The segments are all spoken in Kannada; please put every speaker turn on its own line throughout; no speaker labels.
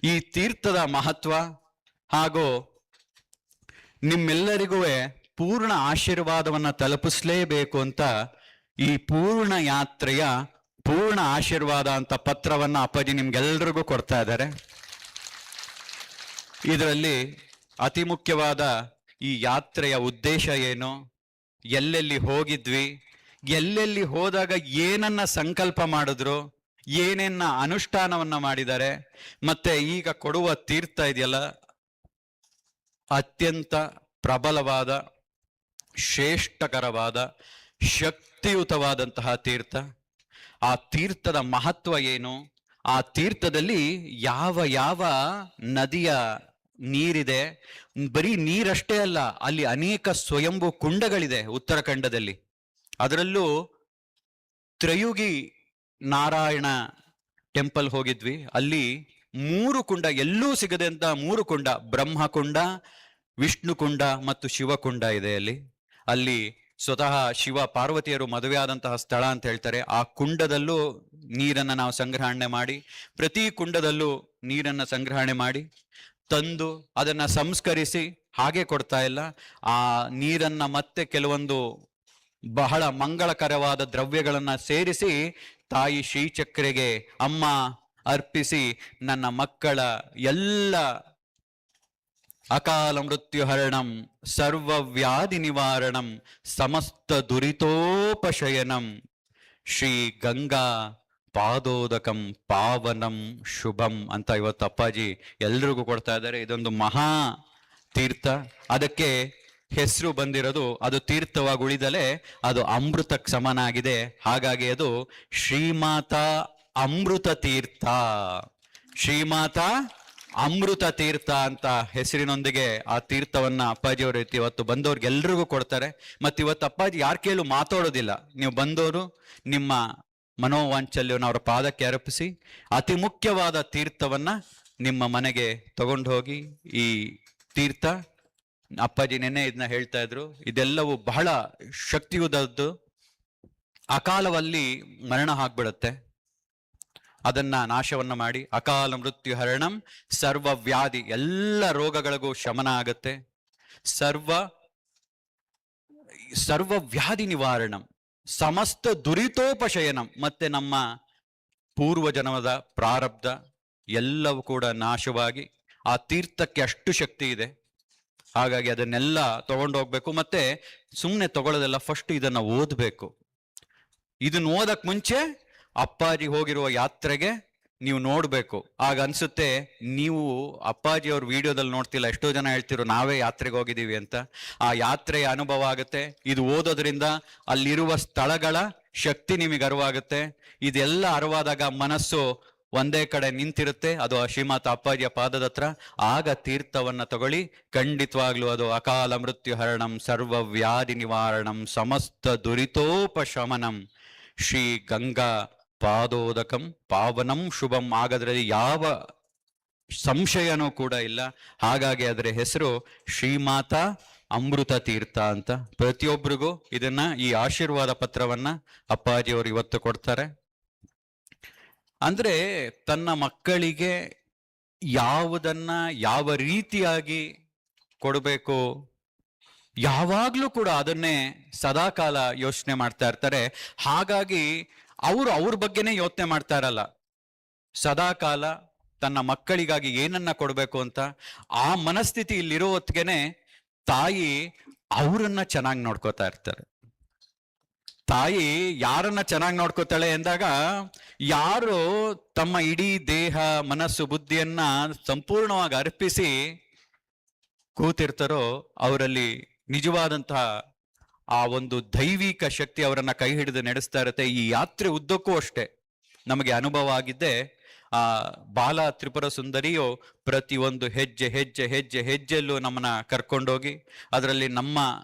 ಈ ತೀರ್ಥದ ಮಹತ್ವ ಹಾಗೂ ನಿಮ್ಮೆಲ್ಲರಿಗೂ ಪೂರ್ಣ ಆಶೀರ್ವಾದವನ್ನ ತಲುಪಿಸ್ಲೇಬೇಕು ಅಂತ ಈ ಪೂರ್ಣ ಯಾತ್ರೆಯ ಪೂರ್ಣ ಆಶೀರ್ವಾದ ಅಂತ ಪತ್ರವನ್ನ ಅಪ್ಪಾಜಿ ನಿಮ್ಗೆಲ್ರಿಗೂ ಕೊಡ್ತಾ ಇದ್ದಾರೆ. ಇದರಲ್ಲಿ ಅತಿ ಮುಖ್ಯವಾದ ಈ ಯಾತ್ರೆಯ ಉದ್ದೇಶ ಏನು, ಎಲ್ಲೆಲ್ಲಿ ಹೋಗಿದ್ವಿ, ಎಲ್ಲೆಲ್ಲಿ ಹೋದಾಗ ಏನನ್ನ ಸಂಕಲ್ಪ ಮಾಡಿದ್ರು, ಏನೇನ ಅನುಷ್ಠಾನವನ್ನ ಮಾಡಿದ್ದಾರೆ, ಮತ್ತೆ ಈಗ ಕೊಡುವ ತೀರ್ಥ ಇದೆಯಲ್ಲ ಅತ್ಯಂತ ಪ್ರಬಲವಾದ, ಶ್ರೇಷ್ಠಕರವಾದ, ಶಕ್ತಿಯುತವಾದಂತಹ ತೀರ್ಥ. ಆ ತೀರ್ಥದ ಮಹತ್ವ ಏನು, ಆ ತೀರ್ಥದಲ್ಲಿ ಯಾವ ಯಾವ ನದಿಯ ನೀರಿದೆ, ಬರೀ ನೀರಷ್ಟೇ ಅಲ್ಲ, ಅಲ್ಲಿ ಅನೇಕ ಸ್ವಯಂಭೂ ಕುಂಡಗಳಿದೆ ಉತ್ತರಾಖಂಡದಲ್ಲಿ. ಅದರಲ್ಲೂ ತ್ರಯುಗಿ ನಾರಾಯಣ ಟೆಂಪಲ್ ಹೋಗಿದ್ವಿ. ಅಲ್ಲಿ 3 ಕುಂಡ, ಎಲ್ಲೂ ಸಿಗದೆ ಅಂತ 3 ಕುಂಡ, ಬ್ರಹ್ಮಕುಂಡ, ವಿಷ್ಣು ಕುಂಡ ಮತ್ತು ಶಿವಕುಂಡ ಇದೆ ಅಲ್ಲಿ ಸ್ವತಃ ಶಿವ ಪಾರ್ವತಿಯರು ಮದುವೆ ಆದಂತಹ ಸ್ಥಳ ಅಂತ ಹೇಳ್ತಾರೆ. ಆ ಕುಂಡದಲ್ಲೂ ನೀರನ್ನು ನಾವು ಸಂಗ್ರಹಣೆ ಮಾಡಿ, ಪ್ರತಿ ಕುಂಡದಲ್ಲೂ ನೀರನ್ನು ಸಂಗ್ರಹಣೆ ಮಾಡಿ ತಂದು ಅದನ್ನ ಸಂಸ್ಕರಿಸಿ ಹಾಗೆ ಕೊಡ್ತಾ ಇಲ್ಲ, ಆ ನೀರನ್ನ ಮತ್ತೆ ಕೆಲವೊಂದು ಬಹಳ ಮಂಗಳಕರವಾದ ದ್ರವ್ಯಗಳನ್ನ ಸೇರಿಸಿ ತಾಯಿ ಶ್ರೀಚಕ್ರೆಗೆ ಅಮ್ಮ ಅರ್ಪಿಸಿ ನನ್ನ ಮಕ್ಕಳ ಎಲ್ಲ ಅಕಾಲ ಮೃತ್ಯು ಹರಣಂ ಸರ್ವವ್ಯಾಧಿ ನಿವಾರಣಂ ಸಮಸ್ತ ದುರಿತೋಪಶಯನಂ ಶ್ರೀ ಗಂಗಾ ಪಾದೋದಕಂ ಪಾವನಂ ಶುಭಂ ಅಂತ ಇವತ್ತು ಅಪ್ಪಾಜಿ ಎಲ್ರಿಗೂ ಕೊಡ್ತಾ ಇದ್ದಾರೆ. ಇದೊಂದು ಮಹಾ ತೀರ್ಥ. ಅದಕ್ಕೆ ಹೆಸರು ಬಂದಿರೋದು, ಅದು ತೀರ್ಥವಾಗಿ ಉಳಿದಲೇ ಅದು ಅಮೃತಕ್ಕೆ ಸಮನಾಗಿದೆ. ಹಾಗಾಗಿ ಅದು ಶ್ರೀಮಾತಾ ಅಮೃತ ತೀರ್ಥ, ಶ್ರೀಮಾತಾ ಅಮೃತ ತೀರ್ಥ ಅಂತ ಹೆಸರಿನೊಂದಿಗೆ ಆ ತೀರ್ಥವನ್ನ ಅಪ್ಪಾಜಿಯವರು ಇವತ್ತು ಬಂದವ್ರಿಗೆಲ್ರಿಗೂ ಕೊಡ್ತಾರೆ. ಮತ್ತು ಇವತ್ತು ಅಪ್ಪಾಜಿ ಯಾರ ಕೇಳು ಮಾತಾಡೋದಿಲ್ಲ. ನೀವು ಬಂದವರು ನಿಮ್ಮ ಮನೋವಾಂಚಲ್ಯವನ್ನು ಅವರ ಪಾದಕ್ಕೆ ಅರ್ಪಿಸಿ ಅತಿ ಮುಖ್ಯವಾದ ತೀರ್ಥವನ್ನ ನಿಮ್ಮ ಮನೆಗೆ ತಗೊಂಡು ಹೋಗಿ, ಈ ತೀರ್ಥ ಅಪ್ಪಾಜಿ ನೆನ್ನೆ ಇದನ್ನ ಹೇಳ್ತಾ ಇದ್ರು, ಇದೆಲ್ಲವೂ ಬಹಳ ಶಕ್ತಿಯುತದ್ದು. ಅಕಾಲದಲ್ಲಿ ಮರಣ ಆಗ್ಬಿಡುತ್ತೆ, ಅದನ್ನ ನಾಶವನ್ನ ಮಾಡಿ ಅಕಾಲ ಮೃತ್ಯು ಹರಣಂ ಸರ್ವ ವ್ಯಾಧಿ, ಎಲ್ಲ ರೋಗಗಳಿಗೂ ಶಮನ ಆಗತ್ತೆ. ಸರ್ವ ವ್ಯಾಧಿ ನಿವಾರಣಂ ಸಮಸ್ತ ದುರಿತೋಪಶಯನಂ, ಮತ್ತೆ ನಮ್ಮ ಪೂರ್ವಜನ್ಮದ ಪ್ರಾರಬ್ಧ ಎಲ್ಲವೂ ಕೂಡ ನಾಶವಾಗಿ ಆ ತೀರ್ಥಕ್ಕೆ ಅಷ್ಟು ಶಕ್ತಿ ಇದೆ. ಹಾಗಾಗಿ ಅದನ್ನೆಲ್ಲ ತಗೊಂಡೋಗ್ಬೇಕು. ಮತ್ತೆ ಸುಮ್ಮನೆ ತಗೊಳ್ಳೋದೆಲ್ಲ, ಫಸ್ಟ್ ಇದನ್ನ ಓದಬೇಕು. ಇದನ್ನ ಓದಕ್ ಮುಂಚೆ ಅಪ್ಪಾಜಿ ಹೋಗಿರುವ ಯಾತ್ರೆಗೆ ನೀವು ನೋಡ್ಬೇಕು. ಆಗ ಅನ್ಸುತ್ತೆ, ನೀವು ಅಪ್ಪಾಜಿ ಅವ್ರ ವಿಡಿಯೋದಲ್ಲಿ ನೋಡ್ತಿಲ್ಲ, ಎಷ್ಟೋ ಜನ ಹೇಳ್ತಿರೋ ನಾವೇ ಯಾತ್ರೆಗೆ ಹೋಗಿದ್ದೀವಿ ಅಂತ. ಆ ಯಾತ್ರೆಯ ಅನುಭವ ಆಗುತ್ತೆ. ಇದು ಓದೋದ್ರಿಂದ ಅಲ್ಲಿರುವ ಸ್ಥಳಗಳ ಶಕ್ತಿ ನಿಮಗೆ ಅರಿವಾಗುತ್ತೆ. ಇದೆಲ್ಲ ಅರಿವಾದಾಗ ಮನಸ್ಸು ಒಂದೇ ಕಡೆ ನಿಂತಿರುತ್ತೆ, ಅದು ಶ್ರೀಮಾತ ಅಪ್ಪಾಜಿಯ ಪಾದದ ಹತ್ರ. ಆಗ ತೀರ್ಥವನ್ನ ತಗೊಳ್ಳಿ, ಖಂಡಿತವಾಗ್ಲೂ ಅದು ಅಕಾಲ ಮೃತ್ಯು ಹರಣಂ ಸರ್ವ ವ್ಯಾಧಿ ನಿವಾರಣಂ ಸಮಸ್ತ ದುರಿತೋಪಶಮನಂ ಶ್ರೀ ಗಂಗಾ ಪಾದೋದಕಂ ಪಾವನಂ ಶುಭಂ. ಆಗದ್ರಲ್ಲಿ ಯಾವ ಸಂಶಯನೂ ಕೂಡ ಇಲ್ಲ. ಹಾಗಾಗಿ ಅದರ ಹೆಸರು ಶ್ರೀಮಾತಾ ಅಮೃತ ತೀರ್ಥ ಅಂತ. ಪ್ರತಿಯೊಬ್ಬರಿಗೂ ಇದನ್ನ, ಈ ಆಶೀರ್ವಾದ ಪತ್ರವನ್ನ ಅಪ್ಪಾಜಿಯವರು ಇವತ್ತು ಕೊಡ್ತಾರೆ. ಅಂದ್ರೆ ತನ್ನ ಮಕ್ಕಳಿಗೆ ಯಾವುದನ್ನ ಯಾವ ರೀತಿಯಾಗಿ ಕೊಡಬೇಕು, ಯಾವಾಗ್ಲೂ ಕೂಡ ಅದನ್ನೇ ಸದಾಕಾಲ ಯೋಚನೆ ಮಾಡ್ತಾ ಇರ್ತಾರೆ. ಹಾಗಾಗಿ ಅವ್ರ ಬಗ್ಗೆನೇ ಯೋಚನೆ ಮಾಡ್ತಾ ಇರಲ್ಲ, ಸದಾಕಾಲ ತನ್ನ ಮಕ್ಕಳಿಗಾಗಿ ಏನನ್ನ ಕೊಡಬೇಕು ಅಂತ. ಆ ಮನಸ್ಥಿತಿ ಇಲ್ಲಿರೋ ಹೊತ್ತಿಗೆನೆ ತಾಯಿ ಅವರನ್ನ ಚೆನ್ನಾಗಿ ನೋಡ್ಕೋತಾ ಇರ್ತಾರೆ. ತಾಯಿ ಯಾರನ್ನ ಚೆನ್ನಾಗಿ ನೋಡ್ಕೋತಾಳೆ ಎಂದಾಗ, ಯಾರು ತಮ್ಮ ಇಡೀ ದೇಹ ಮನಸ್ಸು ಬುದ್ಧಿಯನ್ನ ಸಂಪೂರ್ಣವಾಗಿ ಅರ್ಪಿಸಿ ಕೂತಿರ್ತಾರೋ ಅವರಲ್ಲಿ ನಿಜವಾದಂತಹ ಆ ಒಂದು ದೈವಿಕ ಶಕ್ತಿ ಅವರನ್ನ ಕೈ ಹಿಡಿದು ನಡೆಸ್ತಾ ಇರುತ್ತೆ. ಈ ಯಾತ್ರೆ ಉದ್ದಕ್ಕೂ ಅಷ್ಟೇ ನಮಗೆ ಅನುಭವ ಆಗಿದ್ದೆ. ಆ ಬಾಲ ತ್ರಿಪುರ ಸುಂದರಿಯು ಪ್ರತಿಯೊಂದು ಹೆಜ್ಜೆ ಹೆಜ್ಜೆ ಹೆಜ್ಜೆ ಹೆಜ್ಜೆಲ್ಲೂ ನಮ್ಮನ್ನ ಕರ್ಕೊಂಡೋಗಿ, ಅದರಲ್ಲಿ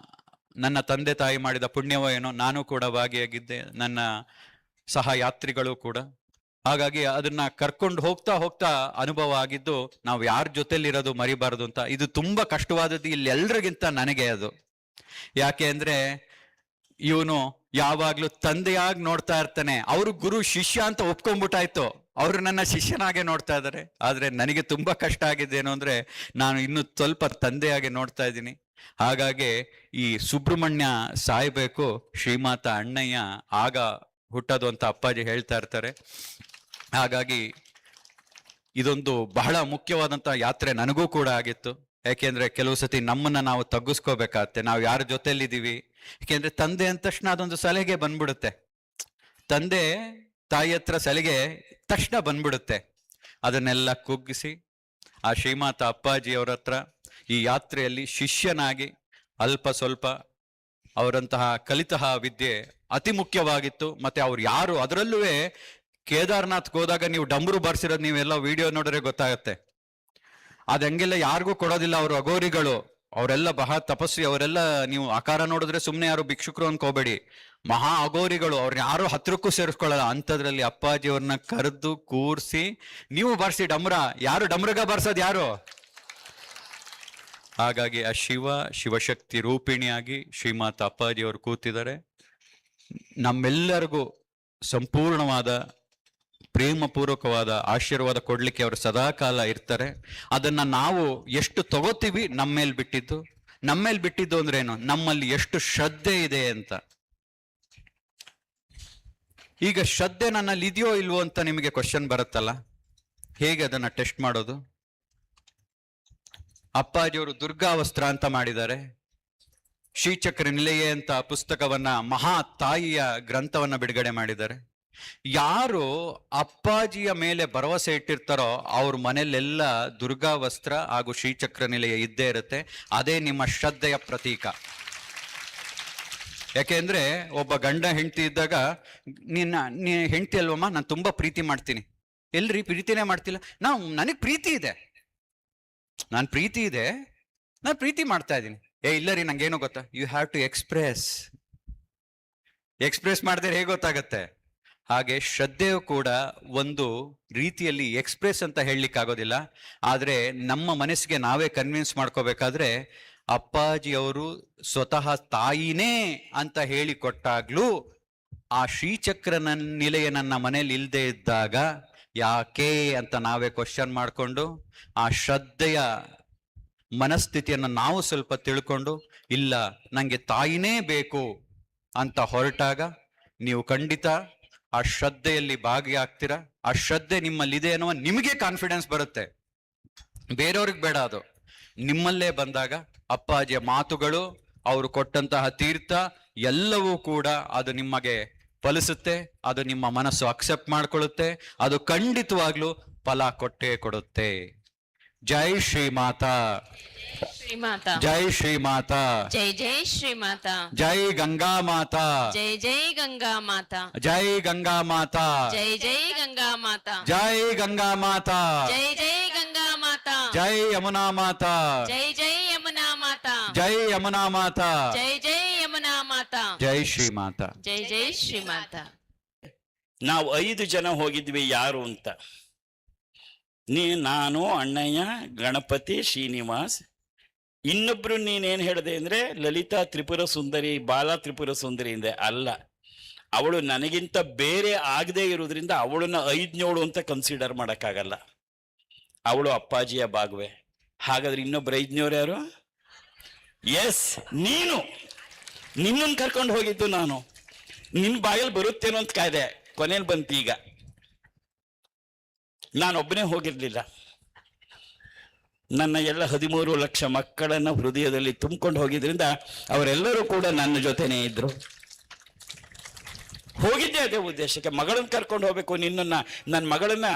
ನನ್ನ ತಂದೆ ತಾಯಿ ಮಾಡಿದ ಪುಣ್ಯವೋ ಏನೋ, ನಾನು ಕೂಡ ಭಾಗಿಯಾಗಿದ್ದೆ, ನನ್ನ ಸಹ ಯಾತ್ರಿಗಳು ಕೂಡ. ಹಾಗಾಗಿ ಅದನ್ನ ಕರ್ಕೊಂಡು ಹೋಗ್ತಾ ಹೋಗ್ತಾ ಅನುಭವ ಆಗಿದ್ದು, ನಾವು ಯಾರ ಜೊತೆಲಿರೋದು ಮರಿಬಾರದು ಅಂತ. ಇದು ತುಂಬಾ ಕಷ್ಟವಾದದ್ದು ಇಲ್ಲಿ ಎಲ್ರಿಗಿಂತ ನನಗೆ ಅದು. ಯಾಕೆ ಅಂದ್ರೆ ಇವನು ಯಾವಾಗ್ಲೂ ತಂದೆಯಾಗಿ ನೋಡ್ತಾ ಇರ್ತಾನೆ. ಅವರು ಗುರು ಶಿಷ್ಯ ಅಂತ ಒಪ್ಕೊಂಡ್ಬಿಟ್ಟಾಯ್ತು. ಅವರು ನನ್ನ ಶಿಷ್ಯನಾಗೆ ನೋಡ್ತಾ ಇದ್ದಾರೆ. ಆದ್ರೆ ನನಗೆ ತುಂಬಾ ಕಷ್ಟ ಆಗಿದ್ದೇನು ಅಂದ್ರೆ ನಾನು ಇನ್ನು ಸ್ವಲ್ಪ ತಂದೆಯಾಗೆ ನೋಡ್ತಾ ಇದ್ದೀನಿ. ಹಾಗಾಗಿ ಈ ಸುಬ್ರಹ್ಮಣ್ಯ ಸಾಯ್ಬೇಕು, ಶ್ರೀಮಾತ ಅಣ್ಣಯ್ಯ ಆಗ ಹುಟ್ಟೋದು ಅಂತ ಅಪ್ಪಾಜಿ ಹೇಳ್ತಾ ಇರ್ತಾರೆ. ಹಾಗಾಗಿ ಇದೊಂದು ಬಹಳ ಮುಖ್ಯವಾದಂತಹ ಯಾತ್ರೆ ನನಗೂ ಕೂಡ ಆಗಿತ್ತು. ಯಾಕೆಂದ್ರೆ ಕೆಲವು ಸತಿ ನಮ್ಮನ್ನ ನಾವು ತಗ್ಗಿಸ್ಕೋಬೇಕಾಗತ್ತೆ, ನಾವು ಯಾರ ಜೊತೆಲಿದ್ದೀವಿ. ಯಾಕೆಂದ್ರೆ ತಂದೆ ಅಂದ ತಕ್ಷಣ ಅದೊಂದು ಸಲಹೆಗೆ ಬಂದ್ಬಿಡುತ್ತೆ, ತಂದೆ ತಾಯಿ ಹತ್ರ ಸಲಿಗೆ ತಕ್ಷಣ ಬಂದ್ಬಿಡುತ್ತೆ. ಅದನ್ನೆಲ್ಲ ಕುಗ್ಗಿಸಿ ಆ ಶ್ರೀಮಾತ ಅಪ್ಪಾಜಿಯವರ ಹತ್ರ ಈ ಯಾತ್ರೆಯಲ್ಲಿ ಶಿಷ್ಯನಾಗಿ ಅಲ್ಪ ಸ್ವಲ್ಪ ಅವರಂತಹ ಕಲಿತಹ ವಿದ್ಯೆ ಅತಿ ಮುಖ್ಯವಾಗಿತ್ತು. ಮತ್ತೆ ಅವ್ರು ಯಾರು, ಅದರಲ್ಲೂ ಕೇದಾರ್ನಾಥ್ಗೆ ಹೋದಾಗ ನೀವು ಡಂಬರು ಬಾರಿಸಿರೋದು ನೀವೆಲ್ಲ ವಿಡಿಯೋ ನೋಡಿದ್ರೆ ಗೊತ್ತಾಗತ್ತೆ. ಅದ್ ಹಂಗೆಲ್ಲ ಯಾರಿಗೂ ಕೊಡೋದಿಲ್ಲ, ಅವರು ಅಗೋರಿಗಳು, ಅವರೆಲ್ಲ ಬಹಳ ತಪಸ್ವಿ. ಅವರೆಲ್ಲ ನೀವು ಆಕಾರ ನೋಡಿದ್ರೆ ಸುಮ್ಮನೆ ಯಾರು ಭಿಕ್ಷುಕರು ಅನ್ಕೋಬೇಡಿ, ಮಹಾ ಅಗೋರಿಗಳು. ಅವ್ರನ್ನ ಯಾರು ಹತ್ರಕ್ಕೂ ಸೇರಿಸ್ಕೊಳ್ಳಲ್ಲ. ಅಂಥದ್ರಲ್ಲಿ ಅಪ್ಪಾಜಿ ಅವ್ರನ್ನ ಕರೆದು ಕೂರ್ಸಿ ನೀವು ಬಾರಿಸಿ ಡಮ್ರ, ಯಾರು ಡಮ್ರಗ ಬಾರಿಸೋದು ಯಾರು? ಹಾಗಾಗಿ ಆ ಶಿವಶಕ್ತಿ ರೂಪಿಣಿಯಾಗಿ ಶ್ರೀಮಾತ ಅಪ್ಪಾಜಿ ಅವರು ಕೂತಿದ್ದಾರೆ. ನಮ್ಮೆಲ್ಲರಿಗೂ ಸಂಪೂರ್ಣವಾದ ಪ್ರೇಮಪೂರ್ವಕವಾದ ಆಶೀರ್ವಾದ ಕೊಡ್ಲಿಕ್ಕೆ ಅವರು ಸದಾಕಾಲ ಇರ್ತಾರೆ. ಅದನ್ನ ನಾವು ಎಷ್ಟು ತಗೋತೀವಿ ನಮ್ಮೇಲ್ ಬಿಟ್ಟಿದ್ದು ಅಂದ್ರೆ ಏನು, ನಮ್ಮಲ್ಲಿ ಎಷ್ಟು ಶ್ರದ್ಧೆ ಇದೆ ಅಂತ. ಈಗ ಶ್ರದ್ಧೆ ನನ್ನಲ್ಲಿ ಇದೆಯೋ ಇಲ್ವೋ ಅಂತ ನಿಮಗೆ ಕ್ವಶನ್ ಬರುತ್ತಲ್ಲ, ಹೇಗೆ ಅದನ್ನ ಟೆಸ್ಟ್ ಮಾಡೋದು? ಅಪ್ಪಾಜಿಯವರು ದುರ್ಗಾವಸ್ತ್ರ ಅಂತ ಮಾಡಿದ್ದಾರೆ, ಶ್ರೀಚಕ್ರ ನಿಲಯ ಅಂತ ಪುಸ್ತಕವನ್ನ, ಮಹಾ ತಾಯಿಯ ಗ್ರಂಥವನ್ನ ಬಿಡುಗಡೆ ಮಾಡಿದ್ದಾರೆ. ಯಾರು ಅಪ್ಪಾಜಿಯ ಮೇಲೆ ಭರವಸೆ ಇಟ್ಟಿರ್ತಾರೋ ಅವ್ರ ಮನೆಯಲ್ಲೆಲ್ಲ ದುರ್ಗಾವಸ್ತ್ರ ಹಾಗೂ ಶ್ರೀಚಕ್ರ ನಿಲಯ ಇದ್ದೇ ಇರುತ್ತೆ. ಅದೇ ನಿಮ್ಮ ಶ್ರದ್ಧೆಯ ಪ್ರತೀಕ. ಯಾಕೆಂದ್ರೆ ಒಬ್ಬ ಗಂಡ ಹೆಂಡತಿ ಇದ್ದಾಗ, ನೀ ಹೆಂಡತಿ ಅಲ್ವಮ್ಮ, ನಾನು ತುಂಬಾ ಪ್ರೀತಿ ಮಾಡ್ತೀನಿ. ಎಲ್ರಿ ಪ್ರೀತಿನೇ ಮಾಡ್ತಿಲ್ಲ? ನನಗ್ ಪ್ರೀತಿ ಇದೆ, ನಾನು ಪ್ರೀತಿ ಮಾಡ್ತಾ ಇದ್ದೀನಿ. ಇಲ್ಲ ರೀ, ನಂಗೇನೋ ಗೊತ್ತಾ, ಯು ಹ್ಯಾವ್ ಟು ಎಕ್ಸ್ಪ್ರೆಸ್ ಮಾಡಿದ್ರೆ ಹೇಗೆ ಗೊತ್ತಾಗತ್ತೆ? ಹಾಗೆ ಶ್ರದ್ಧೆಯು ಕೂಡ ಒಂದು ರೀತಿಯಲ್ಲಿ ಎಕ್ಸ್ಪ್ರೆಸ್ ಅಂತ ಹೇಳಲಿಕ್ಕೆ ಆಗೋದಿಲ್ಲ. ಆದ್ರೆ ನಮ್ಮ ಮನಸ್ಸಿಗೆ ನಾವೇ ಕನ್ವಿನ್ಸ್ ಮಾಡ್ಕೋಬೇಕಾದ್ರೆ, ಅಪ್ಪಾಜಿಯವರು ಸ್ವತಃ ತಾಯಿನೇ ಅಂತ ಹೇಳಿ ಕೊಟ್ಟಾಗ್ಲೂ ಆ ಶ್ರೀಚಕ್ರ ನಿಲಯ ನನ್ನ ಮನೇಲಿ ಇಲ್ಲದೆ ಇದ್ದಾಗ ಯಾಕೆ ಅಂತ ನಾವೇ ಕ್ವಶನ್ ಮಾಡಿಕೊಂಡು ಆ ಶ್ರದ್ಧೆಯ ಮನಸ್ಥಿತಿಯನ್ನು ನಾವು ಸ್ವಲ್ಪ ತಿಳ್ಕೊಂಡು, ಇಲ್ಲ ನಂಗೆ ತಾಯಿನೇ ಬೇಕು ಅಂತ ಹೊರಟಾಗ ನೀವು ಖಂಡಿತ ಆ ಶ್ರದ್ಧೆಯಲ್ಲಿ ಭಾಗಿಯಾಗ್ತೀರಾ. ಆ ಶ್ರದ್ಧೆ ನಿಮ್ಮಲ್ಲಿದೆ ಅನ್ನುವ ನಿಮಗೆ ಕಾನ್ಫಿಡೆನ್ಸ್ ಬರುತ್ತೆ, ಬೇರೆಯವ್ರಿಗೆ ಬೇಡ. ಅದು ನಿಮ್ಮಲ್ಲೇ ಬಂದಾಗ ಅಪ್ಪಾಜಿಯ ಮಾತುಗಳು, ಅವರು ಕೊಟ್ಟಂತಹ ತೀರ್ಥ ಎಲ್ಲವೂ ಕೂಡ ಅದು ನಿಮಗೆ ಫಲಿಸುತ್ತೆ. ಅದು ನಿಮ್ಮ ಮನಸ್ಸು ಅಕ್ಸೆಪ್ಟ್ ಮಾಡ್ಕೊಳ್ಳುತ್ತೆ. ಅದು ಖಂಡಿತವಾಗ್ಲೂ ಫಲ ಕೊಟ್ಟೇ ಕೊಡುತ್ತೆ. ಜೈ ಶ್ರೀಮಾತಾ,
ಶ್ರೀಮಾತಾ,
ಜೈ ಶ್ರೀಮಾತಾ,
ಜೈ ಜೈ ಶ್ರೀಮಾತಾ,
ಜೈ ಗಂಗಾ ಮಾತಾ,
ಜೈ ಜೈ ಗಂಗಾ ಮಾತಾ,
ಜೈ ಗಂಗಾ ಮಾತಾ,
ಜೈ ಜೈ ಗಂಗಾ ಮಾತಾ,
ಜೈ ಗಂಗಾ ಮಾತಾ,
ಜೈ ಜೈ ಗಂಗಾ ಮಾತಾ,
ಜೈ ಯಮುನಾ ಮಾತಾ,
ಜೈ ಜೈ ಯಮುನಾ ಮಾತಾ,
ಜೈ ಯಮುನಾ ಮಾತಾ,
ಜೈ ಜೈ ಯಮುನಾ ಮಾತಾ,
ಜೈ ಶ್ರೀಮಾತಾ,
ಜೈ ಜೈ ಶ್ರೀಮಾತಾ.
ನಾವು 5 ಜನ ಹೋಗಿದ್ವಿ. ಯಾರು ಅಂತ, ನಾನು, ಅಣ್ಣಯ್ಯ, ಗಣಪತಿ, ಶ್ರೀನಿವಾಸ್, ಇನ್ನೊಬ್ರು ನೀನೇನ್ ಹೇಳಿದೆ ಅಂದ್ರೆ ಲಲಿತಾ ತ್ರಿಪುರ ಸುಂದರಿ, ಬಾಲಾ ತ್ರಿಪುರ ಸುಂದರಿ ಇಂದೆ. ಅಲ್ಲ, ಅವಳು ನನಗಿಂತ ಬೇರೆ ಆಗದೆ ಇರೋದ್ರಿಂದ ಅವಳನ್ನ 5 ಅಂತ ಕನ್ಸಿಡರ್ ಮಾಡಕ್ಕಾಗಲ್ಲ. ಅವಳು ಅಪ್ಪಾಜಿಯ ಭಾಗವೇ. ಹಾಗಾದ್ರೆ ಇನ್ನೊಬ್ರು 5 ಯಾರು? ಎಸ್, ನಿನ್ನನ್ನು ಕರ್ಕೊಂಡು ಹೋಗಿದ್ದು ನಾನು. ನಿನ್ ಬಾಯಲ್ಲಿ ಬರುತ್ತೇನೋ ಅಂತ ಕಾಯ್ದೆ, ಕೊನೆಯಲ್ಲಿ ಬಂತು. ಈಗ ನಾನೊಬ್ಬನೇ ಹೋಗಿರ್ಲಿಲ್ಲ, ನನ್ನ ಎಲ್ಲ 13 ಲಕ್ಷ ಮಕ್ಕಳನ್ನ ಹೃದಯದಲ್ಲಿ ತುಂಬಿಕೊಂಡು ಹೋಗಿದ್ರಿಂದ ಅವರೆಲ್ಲರೂ ಕೂಡ ನನ್ನ ಜೊತೆನೇ ಇದ್ರು. ಹೋಗಿದ್ದೆ ಅದೇ ಉದ್ದೇಶಕ್ಕೆ, ಮಗಳನ್ನ ಕರ್ಕೊಂಡು ಹೋಗ್ಬೇಕು, ನನ್ನ ಮಗಳನ್ನ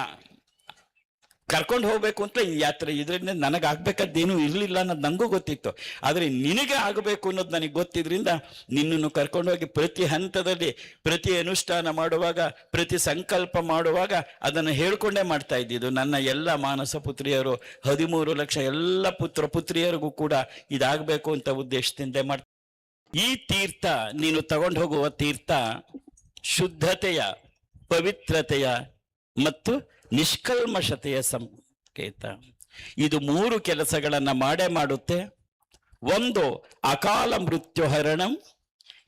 ಕರ್ಕೊಂಡು ಹೋಗ್ಬೇಕು ಅಂತ ಈ ಯಾತ್ರೆ. ಇದರಿಂದ ನನಗಾಗ್ಬೇಕಾದ್ದೇನೂ ಇರಲಿಲ್ಲ ಅನ್ನೋದು ನನಗೂ ಗೊತ್ತಿತ್ತು. ಆದರೆ ನಿನಗೆ ಆಗಬೇಕು ಅನ್ನೋದು ನನಗೆ ಗೊತ್ತಿದ್ರಿಂದ ನಿನ್ನನ್ನು ಕರ್ಕೊಂಡು ಹೋಗಿ ಪ್ರತಿ ಹಂತದಲ್ಲಿ, ಪ್ರತಿ ಅನುಷ್ಠಾನ ಮಾಡುವಾಗ, ಪ್ರತಿ ಸಂಕಲ್ಪ ಮಾಡುವಾಗ ಅದನ್ನು ಹೇಳ್ಕೊಂಡೇ ಮಾಡ್ತಾ ಇದ್ದಿದ್ದು. ನನ್ನ ಎಲ್ಲ ಮಾನಸ ಪುತ್ರಿಯರು, 13 ಲಕ್ಷ ಎಲ್ಲ ಪುತ್ರ ಪುತ್ರಿಯರಿಗೂ ಕೂಡ ಇದಾಗಬೇಕು ಅಂತ ಉದ್ದೇಶದಿಂದ ಮಾಡ್ತಾ. ಈ ತೀರ್ಥ, ನೀನು ತಗೊಂಡು ಹೋಗುವ ತೀರ್ಥ ಶುದ್ಧತೆಯ, ಪವಿತ್ರತೆಯ ಮತ್ತು ನಿಷ್ಕಲ್ಮಶತೆಯ ಸಂಕೇತ. ಇದು 3 ಕೆಲಸಗಳನ್ನ ಮಾಡುತ್ತೆ. ಒಂದು, ಅಕಾಲ ಮೃತ್ಯು ಹರಣಂ.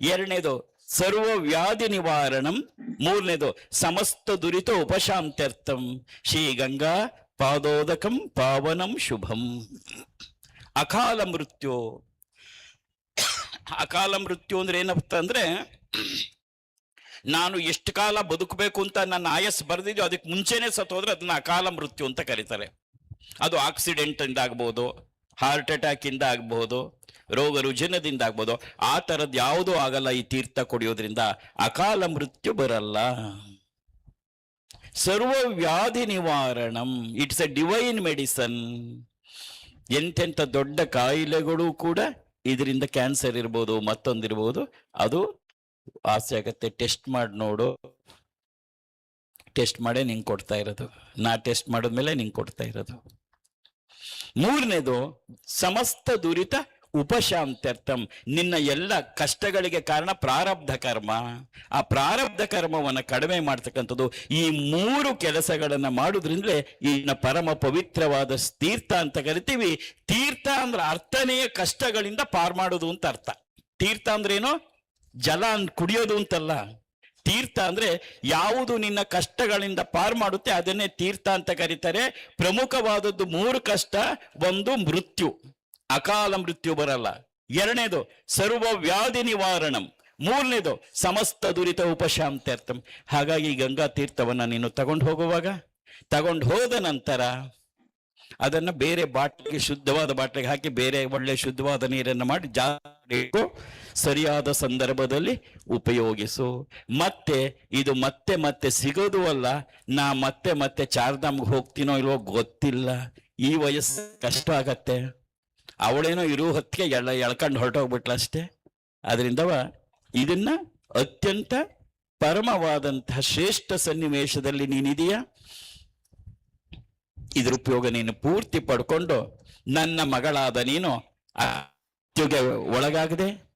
2ನೇದು, ಸರ್ವ ವ್ಯಾಧಿ ನಿವಾರಣಂ. ಮೂರನೇದು ಸಮಸ್ತ ದುರಿತ ಉಪಶಾಂತ್ಯರ್ಥಂ. ಶ್ರೀ ಗಂಗಾ ಪಾದೋದಕಂ ಪಾವನಂ ಶುಭಂ. ಅಕಾಲ ಮೃತ್ಯು. ಅಕಾಲ ಮೃತ್ಯು ಅಂದ್ರೆ ಏನಪ್ಪ ಅಂದ್ರೆ, ನಾನು ಎಷ್ಟು ಕಾಲ ಬದುಕಬೇಕು ಅಂತ ನನ್ನ ಆಯಸ್ಸು ಬರೆದಿದ್ಯೋ ಅದಕ್ಕೆ ಮುಂಚೆನೆ ಸತ್ತೋದ್ರೆ ಅದನ್ನ ಅಕಾಲ ಮೃತ್ಯು ಅಂತ ಕರೀತಾರೆ. ಅದು ಆಕ್ಸಿಡೆಂಟ್ ಇಂದ ಆಗ್ಬೋದು, ಹಾರ್ಟ್ ಅಟ್ಯಾಕ್ ಇಂದ ಆಗ್ಬಹುದು, ರೋಗ ರುಜಿನದಿಂದ ಆಗ್ಬೋದು. ಆ ತರದ್ ಯಾವುದೂ ಆಗಲ್ಲ ಈ ತೀರ್ಥ ಕುಡಿಯೋದ್ರಿಂದ. ಅಕಾಲ ಮೃತ್ಯು ಬರಲ್ಲ. ಸರ್ವ ವ್ಯಾಧಿ ನಿವಾರಣಂ. It's a divine medicine. ಎಂತೆಂಥ ದೊಡ್ಡ ಕಾಯಿಲೆಗಳು ಕೂಡ ಇದರಿಂದ, ಕ್ಯಾನ್ಸರ್ ಇರ್ಬೋದು, ಮತ್ತೊಂದಿರ್ಬೋದು, ಅದು ಆಸೆ ಆಗತ್ತೆ. ಟೆಸ್ಟ್ ಮಾಡಿ ನೋಡು. ಟೆಸ್ಟ್ ಮಾಡೇ ನಿಂಗೆ ಕೊಡ್ತಾ ಇರೋದು. ನಾ ಟೆಸ್ಟ್ ಮಾಡಿದ್ಮೇಲೆ ನಿಂಗೆ ಕೊಡ್ತಾ ಇರೋದು. ಮೂರನೇದು ಸಮಸ್ತ ದುರಿತ ಉಪಶಾಂತ್ಯರ್ಥಂ. ನಿನ್ನ ಎಲ್ಲ ಕಷ್ಟಗಳಿಗೆ ಕಾರಣ ಪ್ರಾರಬ್ಧ ಕರ್ಮ. ಆ ಪ್ರಾರಬ್ಧ ಕರ್ಮವನ್ನು ಕಡಿಮೆ ಮಾಡ್ತಕ್ಕಂಥದ್ದು. ಈ ಮೂರು ಕೆಲಸಗಳನ್ನ ಮಾಡೋದ್ರಿಂದಲೇ ಇನ್ನ ಪರಮ ಪವಿತ್ರವಾದ ತೀರ್ಥ ಅಂತ ಕರಿತೀವಿ. ತೀರ್ಥ ಅಂದ್ರೆ ಅರ್ಥನೇ ಕಷ್ಟಗಳಿಂದ ಪಾರ್ ಮಾಡೋದು ಅಂತ ಅರ್ಥ. ತೀರ್ಥ ಅಂದ್ರೇನು? ಜಲ ಕುಡಿಯೋದು ಅಂತಲ್ಲ. ತೀರ್ಥ ಅಂದ್ರೆ ಯಾವುದು ನಿನ್ನ ಕಷ್ಟಗಳಿಂದ ಪಾರ್ ಮಾಡುತ್ತೆ ಅದನ್ನೇ ತೀರ್ಥ ಅಂತ ಕರೀತಾರೆ. ಪ್ರಮುಖವಾದದ್ದು ಮೂರು ಕಷ್ಟ. ಒಂದು ಮೃತ್ಯು, ಅಕಾಲ ಮೃತ್ಯು ಬರಲ್ಲ. ಎರಡನೇದು ಸರ್ವ ವ್ಯಾಧಿ ನಿವಾರಣಂ. ಮೂರನೇದು ಸಮಸ್ತ ದುರಿತ ಉಪಶಾಂತ್ಯರ್ಥಂ. ಹಾಗಾಗಿ ಗಂಗಾ ತೀರ್ಥವನ್ನ ನೀನು ತಗೊಂಡು ಹೋಗುವಾಗ, ತಗೊಂಡು ಹೋದ ನಂತರ ಅದನ್ನ ಬೇರೆ ಬಾಟ್ಲಿಗೆ, ಶುದ್ಧವಾದ ಬಾಟ್ಲಿಗೆ ಹಾಕಿ ಬೇರೆ ಒಳ್ಳೆ ಶುದ್ಧವಾದ ನೀರನ್ನು ಮಾಡಿ ಜಾರಿ ಸರಿಯಾದ ಸಂದರ್ಭದಲ್ಲಿ ಉಪಯೋಗಿಸು. ಮತ್ತೆ ಇದು ಮತ್ತೆ ಮತ್ತೆ ಸಿಗೋದು ಅಲ್ಲ. ನಾ ಮತ್ತೆ ಮತ್ತೆ ಚಾರ್ಧಾಮ್ಗೆ ಹೋಗ್ತೀನೋ ಇಲ್ವೋ ಗೊತ್ತಿಲ್ಲ. ಈ ವಯಸ್ಸು ಕಷ್ಟ ಆಗತ್ತೆ. ಅವಳೇನೋ ಇರೋ ಹೊತ್ತಿಗೆ ಎಳ್ಕೊಂಡು ಹೊರಟೋಗ್ಬಿಟ್ಲ ಅಷ್ಟೇ. ಅದರಿಂದವ ಇದನ್ನ ಅತ್ಯಂತ ಪರಮವಾದಂತಹ ಶ್ರೇಷ್ಠ ಸನ್ನಿವೇಶದಲ್ಲಿ ನೀನಿದೆಯಾ. ಇದ್ರ ಉಪಯೋಗ ನೀನು ಪೂರ್ತಿ ಪಡ್ಕೊಂಡು ನನ್ನ ಮಗಳಾದ ನೀನು ಮೃತ್ಯುಗೆ ಒಳಗಾಗದೆ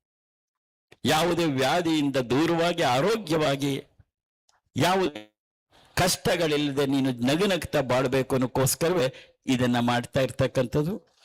ಯಾವುದೇ ವ್ಯಾಧಿಯಿಂದ ದೂರವಾಗಿ ಆರೋಗ್ಯವಾಗಿ ಯಾವುದೇ ಕಷ್ಟಗಳಿಲ್ಲದೆ ನೀನು ನಗುನಗ್ತಾ ಬಾಳ್ಬೇಕು ಅನ್ನೋಕ್ಕೋಸ್ಕರವೇ ಇದನ್ನ ಮಾಡ್ತಾ ಇರ್ತಕ್ಕಂಥದ್ದು.